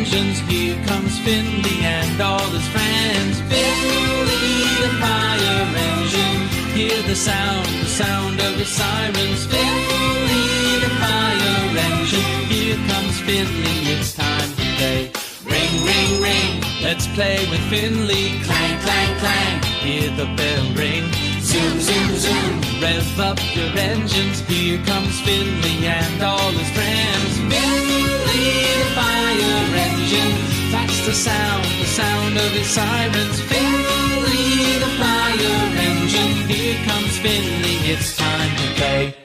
engines. Here comes Finley and all his friends. Finley, the fire engine. Hear the sound of the sirens. Finley, the fire engine. Here comes Finley, it's time to play. Ring, ring, ring, let's play with Finley. Clang, clang, clang, hear the bell ring. Zoom, zoom, zoom, rev up your engines. Here comes Finley and all his friends. Finley, the fire engine. That's the sound of his sirens. Finley, the fire engine. Here comes Finley, it's time to play.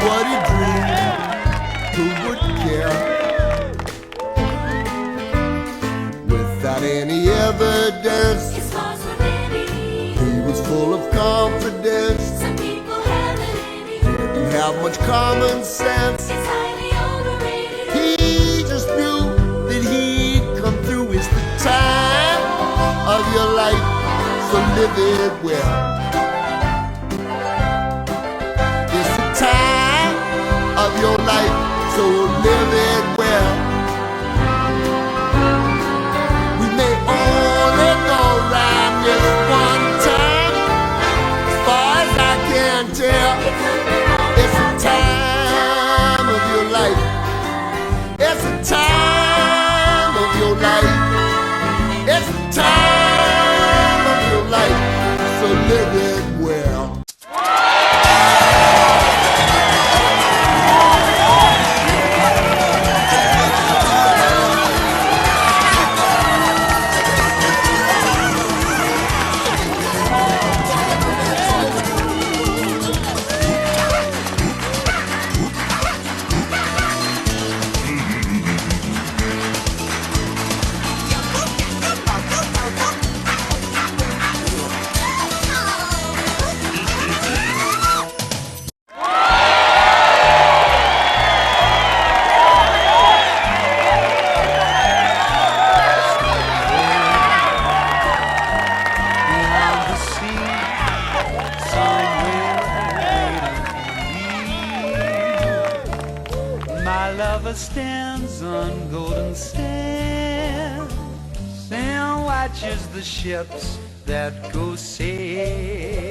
What he dreamed, who would care? Without any evidence, his hearts were ready. He was full of confidence. Some people have it in it. Didn't have much common sense. It's highly overrated. He just knew that he'd come through. It's the time of your life, so live it well. Of your life, so live it well. We may only go round this one time. As far as I can tell, it's the time of your life. It's the time of your life. It's the time of your life, so live it well. My lover stands on golden sands and watches the ships that go sailing.